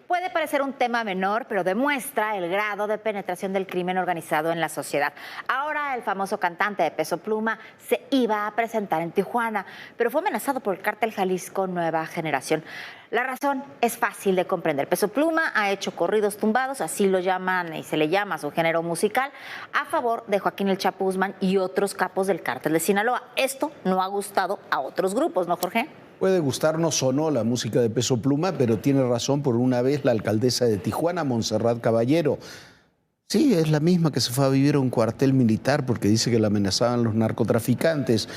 Puede parecer un tema menor, pero demuestra el grado de penetración del crimen organizado en la sociedad. Ahora el famoso cantante de Peso Pluma se iba a presentar en Tijuana, pero fue amenazado por el cártel Jalisco Nueva Generación. La razón es fácil de comprender. Peso Pluma ha hecho corridos tumbados, así lo llaman y se le llama a su género musical, a favor de Joaquín El Chapo Guzmán y otros capos del cártel de Sinaloa. Esto no ha gustado a otros grupos, ¿no, Jorge? Puede gustarnos o no la música de Peso Pluma, pero tiene razón por una vez la alcaldesa de Tijuana, Montserrat Caballero. Sí, es la misma que se fue a vivir a un cuartel militar porque dice que la amenazaban los narcotraficantes.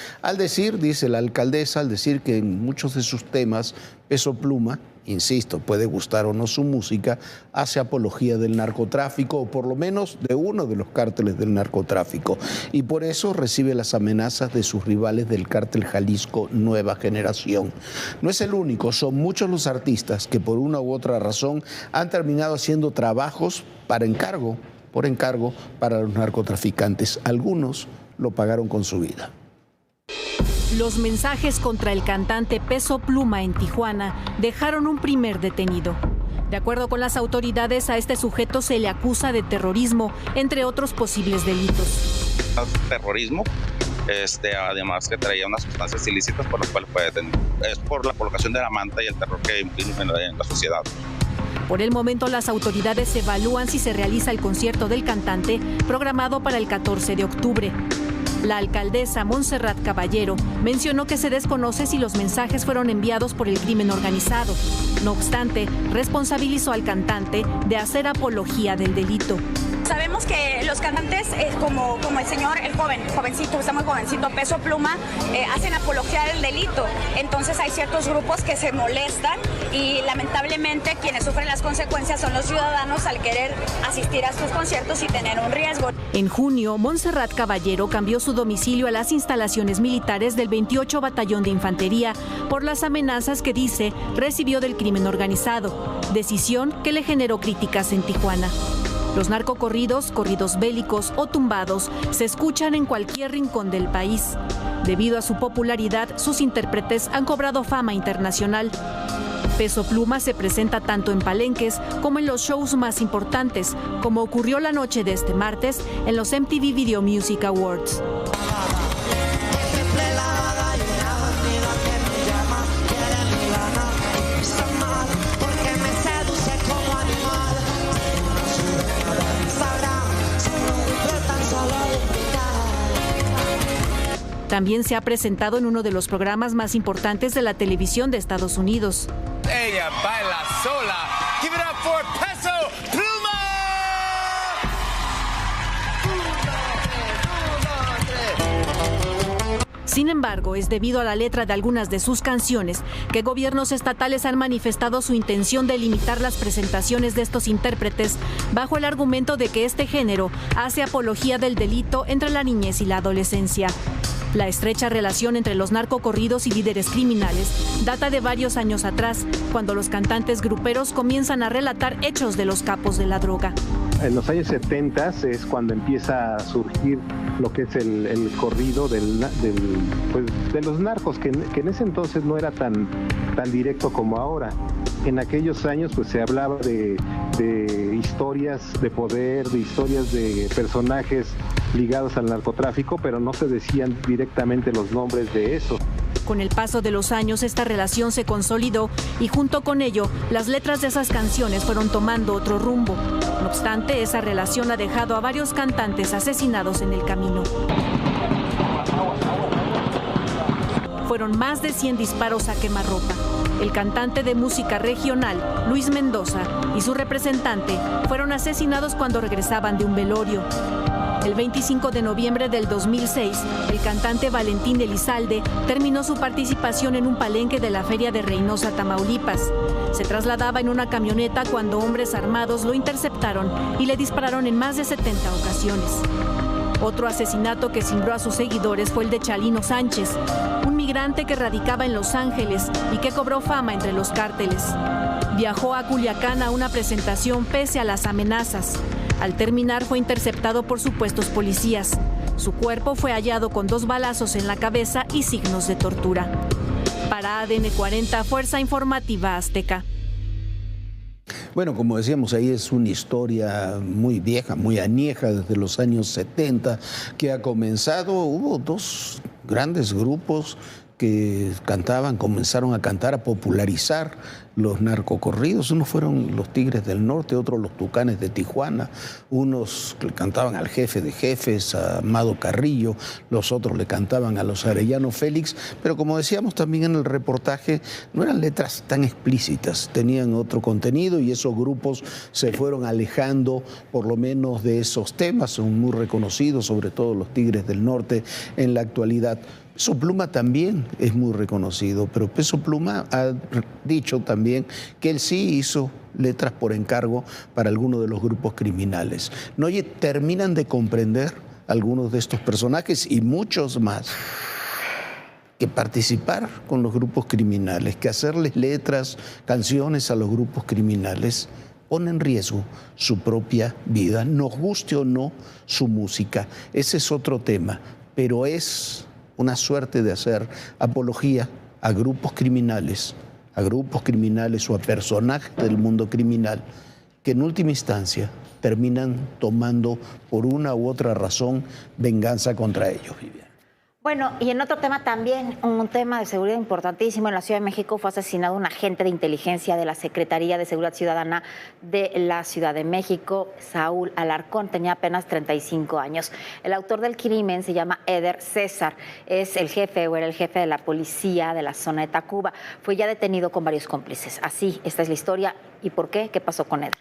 Dice la alcaldesa, al decir que en muchos de sus temas, Peso Pluma, insisto, puede gustar o no su música, hace apología del narcotráfico o por lo menos de uno de los cárteles del narcotráfico. Y por eso recibe las amenazas de sus rivales del cártel Jalisco Nueva Generación. No es el único, son muchos los artistas que por una u otra razón han terminado haciendo trabajos por encargo para los narcotraficantes. Algunos lo pagaron con su vida. Los mensajes contra el cantante Peso Pluma en Tijuana dejaron un primer detenido. De acuerdo con las autoridades, a este sujeto se le acusa de terrorismo, entre otros posibles delitos. Terrorismo, además que traía unas sustancias ilícitas por las cuales fue detenido. Es por la colocación de la manta y el terror que imprime en la sociedad. Por el momento, las autoridades evalúan si se realiza el concierto del cantante programado para el 14 de octubre. La alcaldesa Montserrat Caballero mencionó que se desconoce si los mensajes fueron enviados por el crimen organizado. No obstante, responsabilizó al cantante de hacer apología del delito. Sabemos que los cantantes, como el señor, el jovencito, está muy jovencito, Peso Pluma, hacen apología del delito. Entonces hay ciertos grupos que se molestan y lamentablemente quienes sufren las consecuencias son los ciudadanos al querer asistir a estos conciertos y tener un riesgo. En junio, Montserrat Caballero cambió su domicilio a las instalaciones militares del 28 Batallón de Infantería por las amenazas que dice recibió del crimen organizado, decisión que le generó críticas en Tijuana. Los narcocorridos, corridos bélicos o tumbados se escuchan en cualquier rincón del país. Debido a su popularidad, sus intérpretes han cobrado fama internacional. Peso Pluma se presenta tanto en palenques como en los shows más importantes, como ocurrió la noche de este martes en los MTV Video Music Awards. También se ha presentado en uno de los programas más importantes de la televisión de Estados Unidos. Ella baila sola. Give it up for Peso Pluma. Sin embargo, es debido a la letra de algunas de sus canciones que gobiernos estatales han manifestado su intención de limitar las presentaciones de estos intérpretes bajo el argumento de que este género hace apología del delito entre la niñez y la adolescencia. La estrecha relación entre los narcocorridos y líderes criminales data de varios años atrás, cuando los cantantes gruperos comienzan a relatar hechos de los capos de la droga. En los años 70 es cuando empieza a surgir lo que es el corrido de los narcos, que en ese entonces no era tan directo como ahora. En aquellos años pues se hablaba de historias de poder, de historias de personajes ligados al narcotráfico, pero no se decían directamente los nombres de eso. Con el paso de los años, esta relación se consolidó y junto con ello, las letras de esas canciones fueron tomando otro rumbo. No obstante, esa relación ha dejado a varios cantantes asesinados en el camino. Fueron más de 100 disparos a quemarropa. El cantante de música regional, Luis Mendoza, y su representante fueron asesinados cuando regresaban de un velorio. El 25 de noviembre del 2006, el cantante Valentín Elizalde terminó su participación en un palenque de la Feria de Reynosa, Tamaulipas. Se trasladaba en una camioneta cuando hombres armados lo interceptaron y le dispararon en más de 70 ocasiones. Otro asesinato que cimbró a sus seguidores fue el de Chalino Sánchez, un migrante que radicaba en Los Ángeles y que cobró fama entre los cárteles. Viajó a Culiacán a una presentación pese a las amenazas. Al terminar fue interceptado por supuestos policías. Su cuerpo fue hallado con 2 balazos en la cabeza y signos de tortura. Para ADN 40, Fuerza Informativa Azteca. Bueno, como decíamos, ahí es una historia muy vieja, muy añeja, desde los años 70, que ha comenzado. Hubo dos grandes grupos que comenzaron a cantar, a popularizar los narcocorridos. Unos fueron los Tigres del Norte, otros los Tucanes de Tijuana. Unos le cantaban al Jefe de Jefes, a Amado Carrillo, los otros le cantaban a los Arellano Félix, pero como decíamos también en el reportaje, no eran letras tan explícitas, tenían otro contenido y esos grupos se fueron alejando por lo menos de esos temas, son muy reconocidos, sobre todo los Tigres del Norte en la actualidad. Peso Pluma también es muy reconocido, pero Peso Pluma ha dicho también que él sí hizo letras por encargo para algunos de los grupos criminales. No terminan de comprender algunos de estos personajes y muchos más que participar con los grupos criminales, que hacerles letras, canciones a los grupos criminales pone en riesgo su propia vida, nos guste o no su música. Ese es otro tema, pero es una suerte de hacer apología a grupos criminales o a personajes del mundo criminal que en última instancia terminan tomando por una u otra razón venganza contra ellos, Viviana. Bueno, y en otro tema también, un tema de seguridad importantísimo, en la Ciudad de México fue asesinado un agente de inteligencia de la Secretaría de Seguridad Ciudadana de la Ciudad de México, Saúl Alarcón, tenía apenas 35 años. El autor del crimen se llama Eder César, es el jefe o era el jefe de la policía de la zona de Tacuba, fue ya detenido con varios cómplices. Así, esta es la historia. ¿Y por qué? ¿Qué pasó con Eder?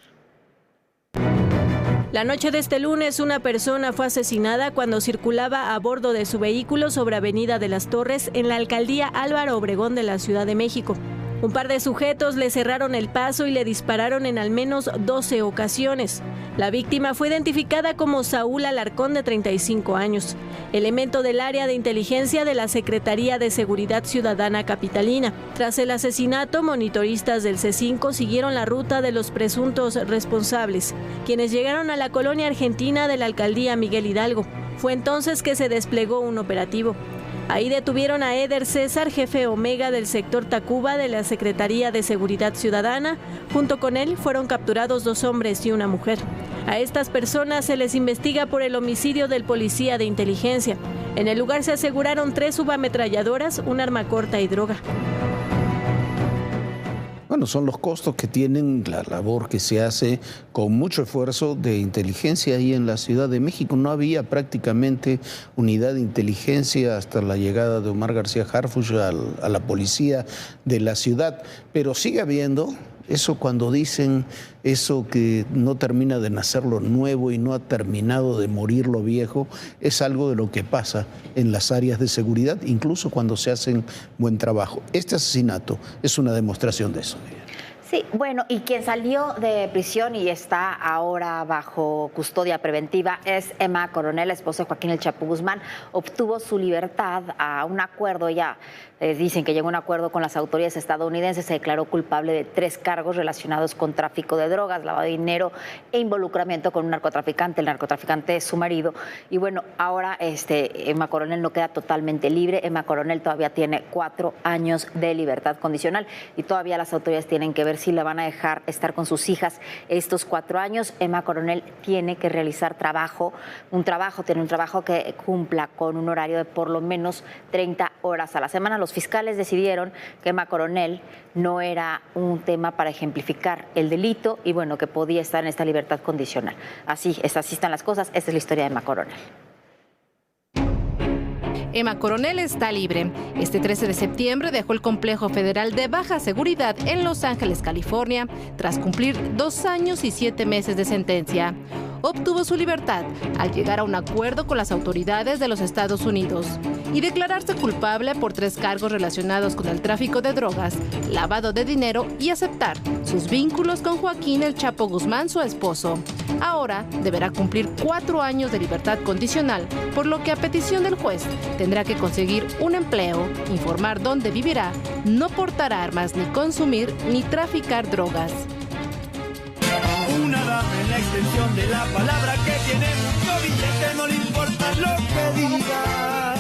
La noche de este lunes, una persona fue asesinada cuando circulaba a bordo de su vehículo sobre Avenida de las Torres en la alcaldía Álvaro Obregón de la Ciudad de México. Un par de sujetos le cerraron el paso y le dispararon en al menos 12 ocasiones. La víctima fue identificada como Saúl Alarcón, de 35 años, elemento del área de inteligencia de la Secretaría de Seguridad Ciudadana capitalina. Tras el asesinato, monitoristas del C5 siguieron la ruta de los presuntos responsables, quienes llegaron a la colonia argentina de la alcaldía Miguel Hidalgo. Fue entonces que se desplegó un operativo. Ahí detuvieron a Eder César, jefe Omega del sector Tacuba de la Secretaría de Seguridad Ciudadana. Junto con él fueron capturados 2 hombres y una mujer. A estas personas se les investiga por el homicidio del policía de inteligencia. En el lugar se aseguraron 3 subametralladoras, un arma corta y droga. Bueno, son los costos que tienen la labor que se hace con mucho esfuerzo de inteligencia ahí en la Ciudad de México. No había prácticamente unidad de inteligencia hasta la llegada de Omar García Harfuch a la policía de la ciudad, pero sigue habiendo. Eso cuando dicen eso que no termina de nacer lo nuevo y no ha terminado de morir lo viejo, es algo de lo que pasa en las áreas de seguridad, incluso cuando se hacen buen trabajo. Este asesinato es una demostración de eso. Sí, bueno, y quien salió de prisión y está ahora bajo custodia preventiva es Emma Coronel, la esposa de Joaquín El Chapo Guzmán. Obtuvo su libertad a un acuerdo, ella dicen que llegó a un acuerdo con las autoridades estadounidenses, se declaró culpable de 3 cargos relacionados con tráfico de drogas, lavado de dinero e involucramiento con un narcotraficante. El narcotraficante es su marido. Y bueno, ahora Emma Coronel no queda totalmente libre. Emma Coronel todavía tiene 4 años de libertad condicional y todavía las autoridades tienen que ver si la van a dejar estar con sus hijas estos 4 años. Emma Coronel tiene que realizar tiene un trabajo que cumpla con un horario de por lo menos 30 horas a la semana. Los fiscales decidieron que Emma Coronel no era un tema para ejemplificar el delito y bueno, que podía estar en esta libertad condicional. Así están las cosas. Esta es la historia de Emma Coronel. Emma Coronel está libre. Este 13 de septiembre dejó el complejo federal de baja seguridad en Los Ángeles, California, tras cumplir 2 años y 7 meses de sentencia. Obtuvo su libertad al llegar a un acuerdo con las autoridades de los Estados Unidos y declararse culpable por 3 cargos relacionados con el tráfico de drogas, lavado de dinero y aceptar sus vínculos con Joaquín El Chapo Guzmán, su esposo. Ahora deberá cumplir 4 años de libertad condicional, por lo que a petición del juez tendrá que conseguir un empleo, informar dónde vivirá, no portar armas, ni consumir ni traficar drogas. Una dama en la extensión de la palabra que tiene mucho billete, no le importa lo que diga.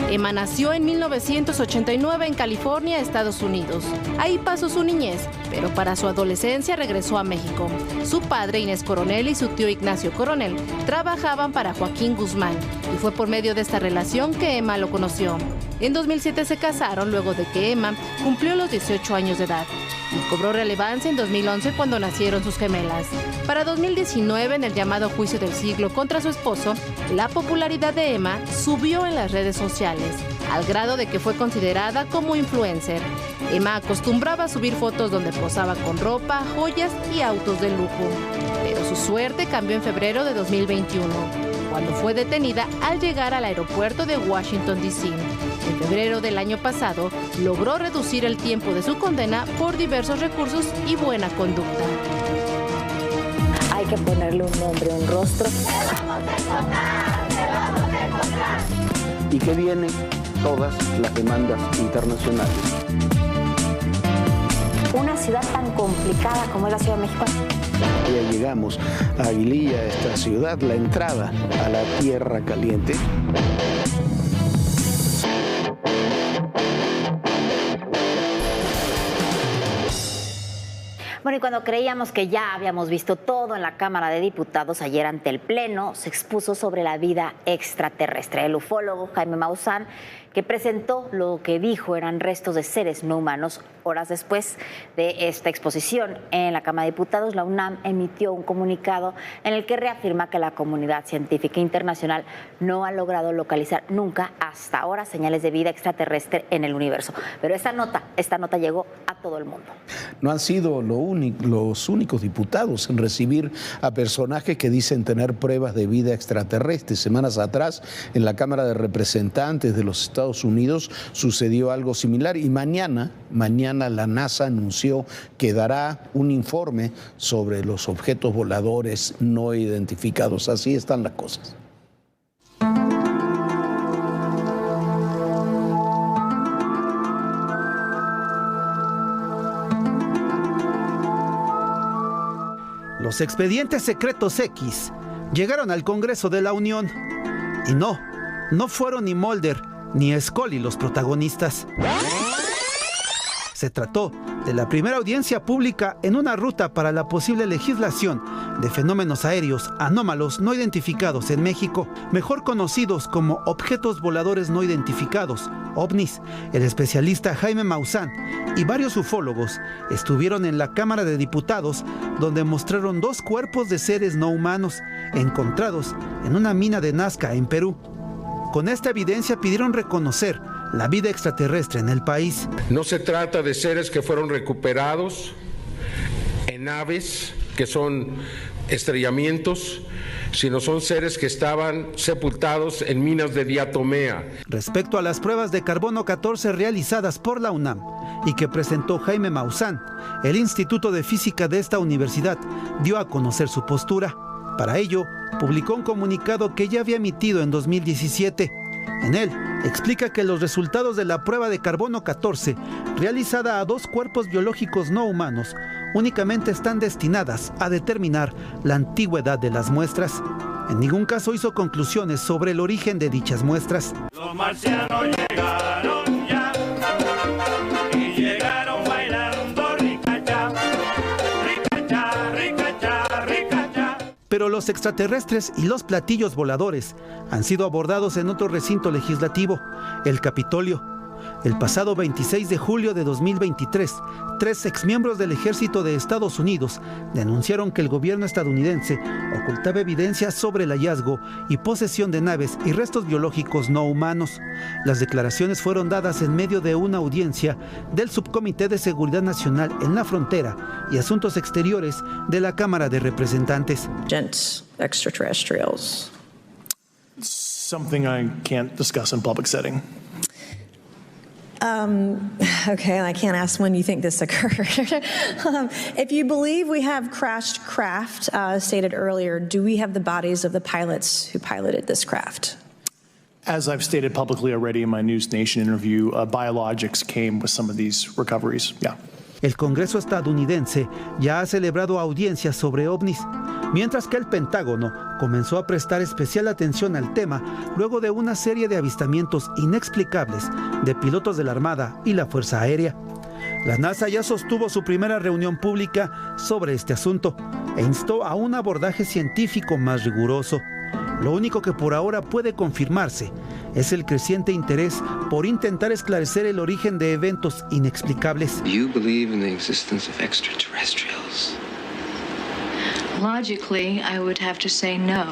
Emma nació en 1989 en California, Estados Unidos. Ahí pasó su niñez, pero para su adolescencia regresó a México. Su padre, Inés Coronel, y su tío Ignacio Coronel trabajaban para Joaquín Guzmán, y fue por medio de esta relación que Emma lo conoció. En 2007 se casaron luego de que Emma cumplió los 18 años de edad. Y cobró relevancia en 2011 cuando nacieron sus gemelas. Para 2019, en el llamado juicio del siglo contra su esposo, la popularidad de Emma subió en las redes sociales, al grado de que fue considerada como influencer. Emma acostumbraba a subir fotos donde posaba con ropa, joyas y autos de lujo. Pero su suerte cambió en febrero de 2021, cuando fue detenida al llegar al aeropuerto de Washington, D.C. En febrero del año pasado, logró reducir el tiempo de su condena por diversos recursos y buena conducta. Hay que ponerle un nombre, un rostro. ¿Y qué vienen todas las demandas internacionales? Una ciudad tan complicada como es la Ciudad de México. Ya llegamos a Aguililla, esta ciudad, la entrada a la Tierra Caliente. Bueno, y cuando creíamos que ya habíamos visto todo en la Cámara de Diputados, ayer ante el Pleno se expuso sobre la vida extraterrestre. El ufólogo Jaime Maussan, que presentó lo que dijo eran restos de seres no humanos. Horas después de esta exposición en la Cámara de Diputados, la UNAM emitió un comunicado en el que reafirma que la comunidad científica internacional no ha logrado localizar nunca hasta ahora señales de vida extraterrestre en el universo. Pero esta nota llegó a todo el mundo. No han sido los únicos diputados en recibir a personajes que dicen tener pruebas de vida extraterrestre. Semanas atrás, en la Cámara de Representantes de los Estados Unidos sucedió algo similar y mañana la NASA anunció que dará un informe sobre los objetos voladores no identificados. Así están las cosas. Los expedientes secretos X llegaron al Congreso de la Unión. Y no fueron ni Mulder ni Scully los protagonistas. Se trató de la primera audiencia pública en una ruta para la posible legislación de fenómenos aéreos anómalos no identificados en México, mejor conocidos como objetos voladores no identificados, OVNIs. El especialista Jaime Maussan y varios ufólogos estuvieron en la Cámara de Diputados, donde mostraron 2 cuerpos de seres no humanos encontrados en una mina de Nazca en Perú. Con esta evidencia pidieron reconocer la vida extraterrestre en el país. No se trata de seres que fueron recuperados en naves que son estrellamientos, sino son seres que estaban sepultados en minas de diatomea. Respecto a las pruebas de carbono 14 realizadas por la UNAM y que presentó Jaime Maussan, el Instituto de Física de esta universidad dio a conocer su postura. Para ello, publicó un comunicado que ya había emitido en 2017. En él, explica que los resultados de la prueba de carbono 14, realizada a 2 cuerpos biológicos no humanos, únicamente están destinadas a determinar la antigüedad de las muestras. En ningún caso hizo conclusiones sobre el origen de dichas muestras. Los marcianos llegaron ya y llegaron bailando ricacha, ricacha, ricacha, ricacha. Pero los extraterrestres y los platillos voladores han sido abordados en otro recinto legislativo, el Capitolio. El pasado 26 de julio de 2023, 3 exmiembros del Ejército de Estados Unidos denunciaron que el gobierno estadounidense ocultaba evidencia sobre el hallazgo y posesión de naves y restos biológicos no humanos. Las declaraciones fueron dadas en medio de una audiencia del Subcomité de Seguridad Nacional en la Frontera y Asuntos Exteriores de la Cámara de Representantes. Extraterrestrials. Something I can't discuss in public setting. Okay, I can't ask when you think this occurred. If you believe we have crashed craft, stated earlier, do we have the bodies of the pilots who piloted this craft? As I've stated publicly already in my News Nation interview, Biologics came with some of these recoveries. Yeah. El Congreso estadounidense ya ha celebrado audiencias sobre ovnis. mientras que el Pentágono comenzó a prestar especial atención al tema luego de una serie de avistamientos inexplicables de pilotos de la Armada y la Fuerza Aérea. La NASA ya sostuvo su primera reunión pública sobre este asunto e instó a un abordaje científico más riguroso. Lo único que por ahora puede confirmarse es el creciente interés por intentar esclarecer el origen de eventos inexplicables. You believe in the existence of extraterrestrials? Logically, I would have to say no.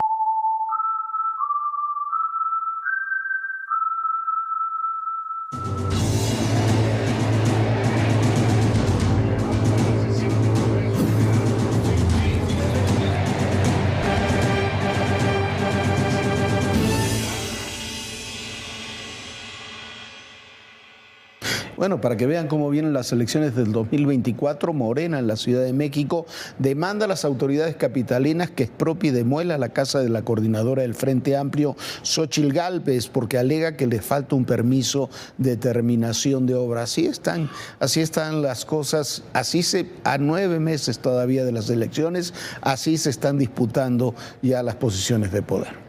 Bueno, para que vean cómo vienen las elecciones del 2024, Morena en la Ciudad de México demanda a las autoridades capitalinas que expropie y demuela la casa de la coordinadora del Frente Amplio, Xóchitl Gálvez, porque alega que le falta un permiso de terminación de obra. Así están las cosas, a 9 meses todavía de las elecciones, así se están disputando ya las posiciones de poder.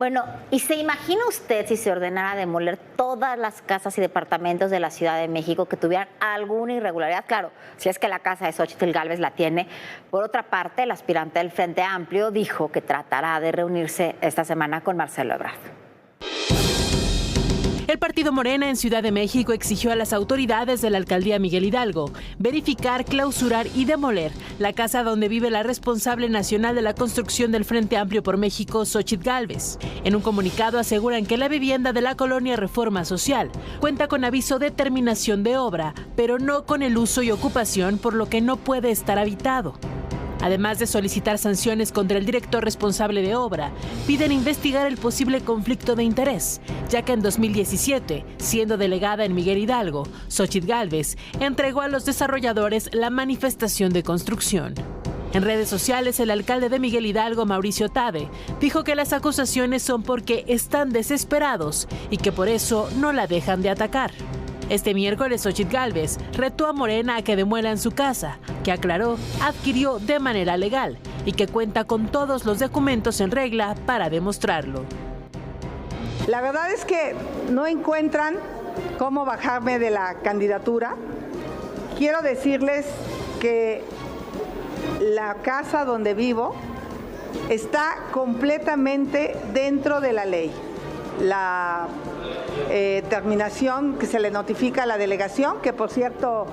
Bueno, ¿y se imagina usted si se ordenara demoler todas las casas y departamentos de la Ciudad de México que tuvieran alguna irregularidad? Claro, si es que la casa de Xóchitl Gálvez la tiene. Por otra parte, el aspirante del Frente Amplio dijo que tratará de reunirse esta semana con Marcelo Ebrard. El partido Morena en Ciudad de México exigió a las autoridades de la alcaldía Miguel Hidalgo verificar, clausurar y demoler la casa donde vive la responsable nacional de la construcción del Frente Amplio por México, Xóchitl Gálvez. En un comunicado aseguran que la vivienda de la colonia Reforma Social cuenta con aviso de terminación de obra, pero no con el uso y ocupación, por lo que no puede estar habitado. Además de solicitar sanciones contra el director responsable de obra, piden investigar el posible conflicto de interés, ya que en 2017, siendo delegada en Miguel Hidalgo, Xóchitl Gálvez entregó a los desarrolladores la manifestación de construcción. En redes sociales, el alcalde de Miguel Hidalgo, Mauricio Tabe, dijo que las acusaciones son porque están desesperados y que por eso no la dejan de atacar. Este miércoles, Xóchitl Gálvez retó a Morena a que demuelan su casa, que aclaró adquirió de manera legal y que cuenta con todos los documentos en regla para demostrarlo. La verdad es que no encuentran cómo bajarme de la candidatura. Quiero decirles que la casa donde vivo está completamente dentro de la ley. La terminación que se le notifica a la delegación, que por cierto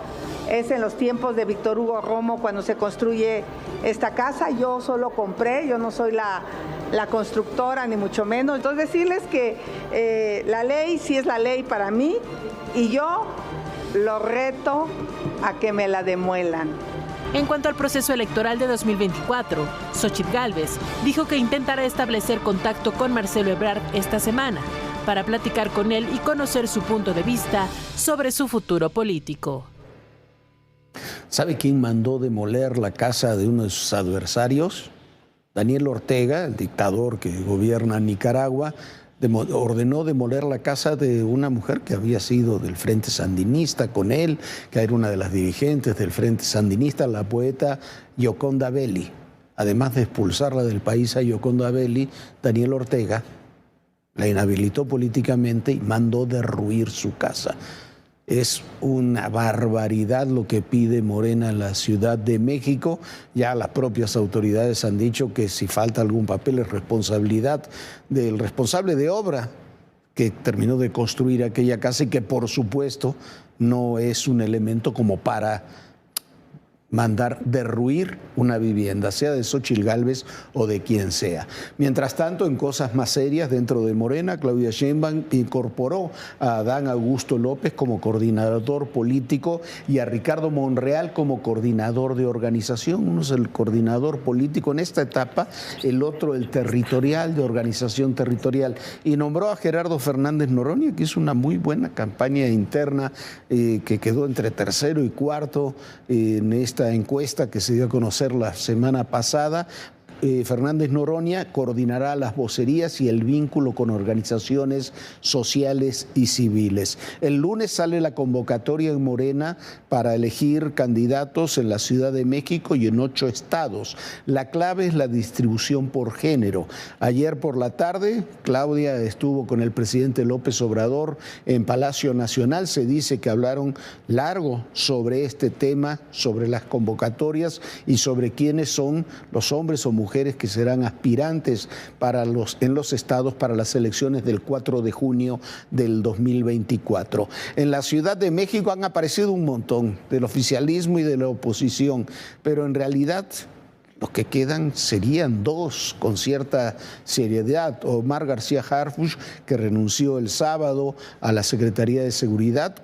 es en los tiempos de Víctor Hugo Romo cuando se construye esta casa. Yo solo compré, yo no soy la constructora ni mucho menos. Entonces decirles que la ley sí es la ley para mí y yo lo reto a que me la demuelan. En cuanto al proceso electoral de 2024, Xóchitl Gálvez dijo que intentará establecer contacto con Marcelo Ebrard esta semana para platicar con él y conocer su punto de vista sobre su futuro político. ¿Sabe quién mandó demoler la casa de uno de sus adversarios? Daniel Ortega, el dictador que gobierna Nicaragua, ordenó demoler la casa de una mujer que había sido del Frente Sandinista con él, que era una de las dirigentes del Frente Sandinista, la poeta Gioconda Belli. Además de expulsarla del país a Gioconda Belli, Daniel Ortega la inhabilitó políticamente y mandó derruir su casa. Es una barbaridad lo que pide Morena en la Ciudad de México. Ya las propias autoridades han dicho que si falta algún papel es responsabilidad del responsable de obra que terminó de construir aquella casa y que por supuesto no es un elemento como para mandar derruir una vivienda, sea de Xóchitl Gálvez o de quien sea. Mientras tanto, en cosas más serias dentro de Morena, Claudia Sheinbaum incorporó a Adán Augusto López como coordinador político y a Ricardo Monreal como coordinador de organización. Uno es el coordinador político en esta etapa, el otro el territorial, de organización territorial. Y nombró a Gerardo Fernández Noroña, que hizo una muy buena campaña interna que quedó entre tercero y cuarto en esta encuesta que se dio a conocer la semana pasada, Fernández Noroña coordinará las vocerías y el vínculo con organizaciones sociales y civiles. El lunes sale la convocatoria en Morena para elegir candidatos en la Ciudad de México y en 8 estados. La clave es la distribución por género. Ayer por la tarde, Claudia estuvo con el presidente López Obrador en Palacio Nacional. Se dice que hablaron largo sobre este tema, sobre las convocatorias y sobre quiénes son los hombres o mujeres que serán aspirantes en los estados para las elecciones del 4 de junio del 2024. En la Ciudad de México han aparecido un montón del oficialismo y de la oposición, pero en realidad los que quedan serían 2 con cierta seriedad. Omar García Harfuch, que renunció el sábado a la Secretaría de Seguridad,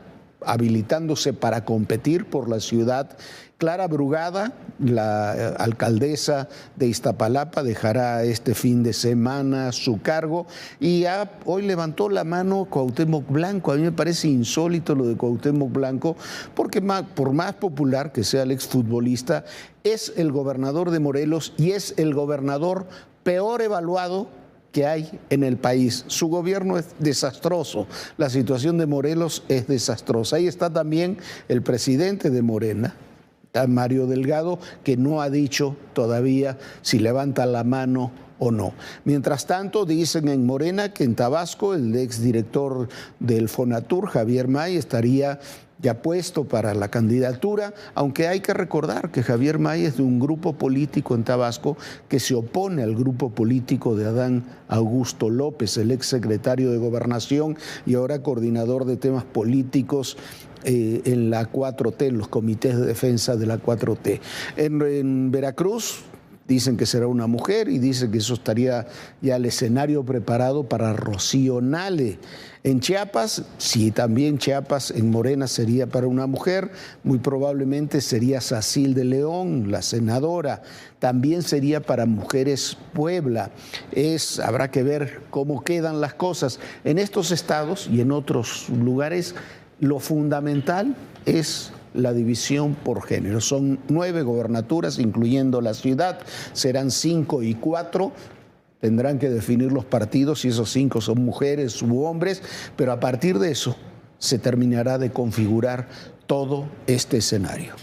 habilitándose para competir por la ciudad. Clara Brugada, la alcaldesa de Iztapalapa, dejará este fin de semana su cargo y hoy levantó la mano Cuauhtémoc Blanco. A mí me parece insólito lo de Cuauhtémoc Blanco, porque por más popular que sea el exfutbolista, es el gobernador de Morelos y es el gobernador peor evaluado que hay en el país. Su gobierno es desastroso, la situación de Morelos es desastrosa. Ahí está también el presidente de Morena, Mario Delgado, que no ha dicho todavía si levanta la mano o no. Mientras tanto, dicen en Morena que en Tabasco el exdirector del Fonatur, Javier May, estaría ya puesto para la candidatura, aunque hay que recordar que Javier May es de un grupo político en Tabasco que se opone al grupo político de Adán Augusto López, el exsecretario de Gobernación y ahora coordinador de temas políticos en la 4T, en los comités de defensa de la 4T. En Veracruz dicen que será una mujer y dicen que eso estaría ya el escenario preparado para Rocío Nale. En Chiapas, sí, también Chiapas en Morena sería para una mujer, muy probablemente sería Sacil de León, la senadora. También sería para Mujeres Puebla. Habrá que ver cómo quedan las cosas. En estos estados y en otros lugares, lo fundamental es la división por género. Son 9 gobernaturas, incluyendo la ciudad, serán 5 y 4. Tendrán que definir los partidos si esos 5 son mujeres u hombres, pero a partir de eso se terminará de configurar todo este escenario.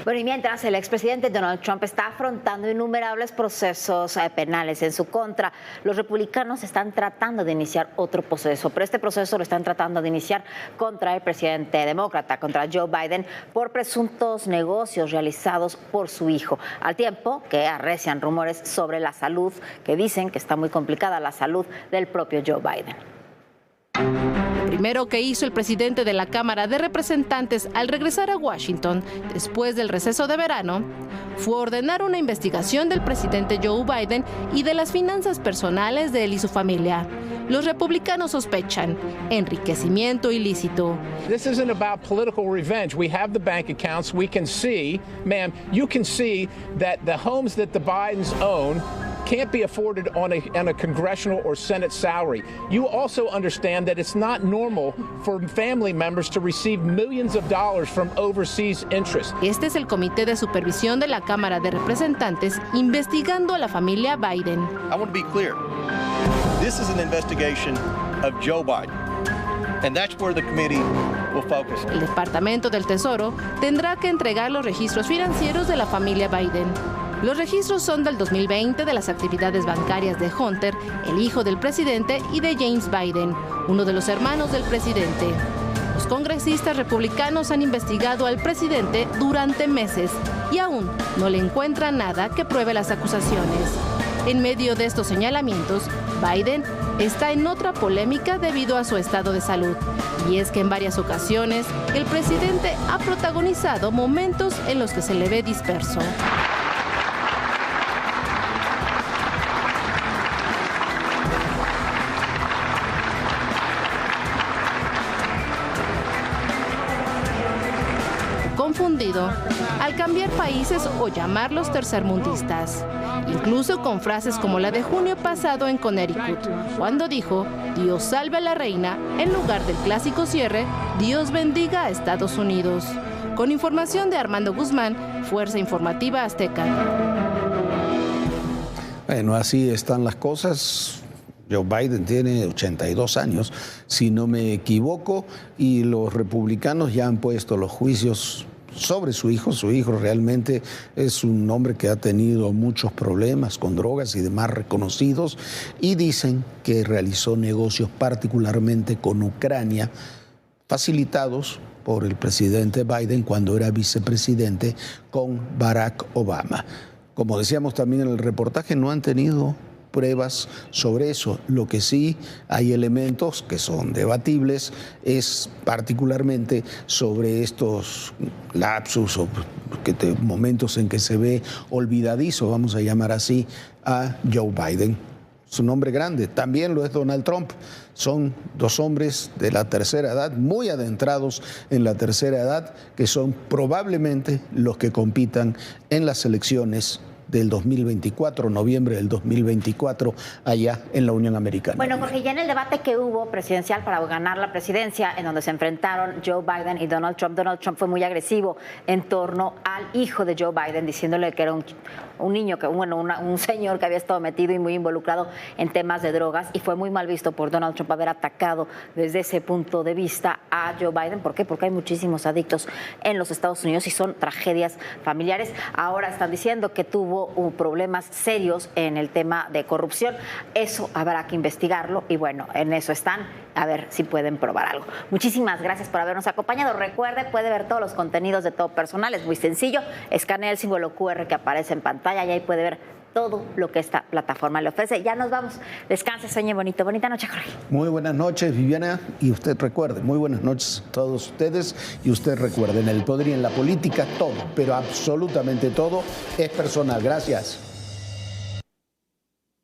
Bueno, y mientras el expresidente Donald Trump está afrontando innumerables procesos penales en su contra, los republicanos están tratando de iniciar otro proceso, pero este proceso lo están tratando de iniciar contra el presidente demócrata, contra Joe Biden, por presuntos negocios realizados por su hijo, al tiempo que arrecian rumores sobre la salud, que dicen que está muy complicada la salud del propio Joe Biden. Lo primero que hizo el presidente de la Cámara de Representantes al regresar a Washington después del receso de verano fue ordenar una investigación del presidente Joe Biden y de las finanzas personales de él y su familia. Los republicanos sospechan enriquecimiento ilícito. This isn't about political revenge. We have the bank accounts. We can see, ma'am, you can see that the homes that the Bidens own can't be afforded on a congressional or Senate salary. You also understand that it's not normal for family members to receive millions of dollars from overseas interests. Este es el Comité de Supervisión de la Cámara de Representantes investigando a la familia Biden. I want to be clear. This is an investigation of Joe Biden. And that's where the committee will focus. El Departamento del Tesoro tendrá que entregar los registros financieros de la familia Biden. Los registros son del 2020 de las actividades bancarias de Hunter, el hijo del presidente, y de James Biden, uno de los hermanos del presidente. Los congresistas republicanos han investigado al presidente durante meses y aún no le encuentran nada que pruebe las acusaciones. En medio de estos señalamientos, Biden está en otra polémica debido a su estado de salud. Y es que en varias ocasiones el presidente ha protagonizado momentos en los que se le ve disperso. Unido, al cambiar países o llamarlos tercermundistas. Incluso con frases como la de junio pasado en Connecticut, cuando dijo, Dios salve a la reina, en lugar del clásico cierre, Dios bendiga a Estados Unidos. Con información de Armando Guzmán, Fuerza Informativa Azteca. Bueno, así están las cosas. Joe Biden tiene 82 años, si no me equivoco, y los republicanos ya han puesto los juicios sobre su hijo. Su hijo realmente es un hombre que ha tenido muchos problemas con drogas y demás reconocidos, y dicen que realizó negocios particularmente con Ucrania, facilitados por el presidente Biden cuando era vicepresidente con Barack Obama. Como decíamos también en el reportaje, no han tenido pruebas sobre eso. Lo que sí hay elementos que son debatibles es particularmente sobre estos lapsus o momentos en que se ve olvidadizo, vamos a llamar así, a Joe Biden. Es un hombre grande, también lo es Donald Trump. Son dos hombres de la tercera edad, muy adentrados en la tercera edad, que son probablemente los que compitan en las elecciones del 2024, noviembre del 2024, allá en la Unión Americana. Bueno, porque ya en el debate que hubo presidencial para ganar la presidencia, en donde se enfrentaron Joe Biden y Donald Trump fue muy agresivo en torno al hijo de Joe Biden, diciéndole que era un niño, un señor que había estado metido y muy involucrado en temas de drogas, y fue muy mal visto por Donald Trump haber atacado desde ese punto de vista a Joe Biden. ¿Por qué? Porque hay muchísimos adictos en los Estados Unidos y son tragedias familiares. Ahora están diciendo que tuvo problemas serios en el tema de corrupción. Eso habrá que investigarlo y bueno, en eso están, a ver si pueden probar algo. Muchísimas gracias por habernos acompañado. Recuerde, puede ver todos los contenidos de Todo Personal, es muy sencillo, escanea el símbolo QR que aparece en pantalla y ahí puede ver todo lo que esta plataforma le ofrece. Ya nos vamos. Descanse, sueñe bonito. Bonita noche, Jorge. Muy buenas noches, Viviana, y usted recuerde, muy buenas noches a todos ustedes, y usted recuerde, en el poder y en la política todo, pero absolutamente todo es personal. Gracias.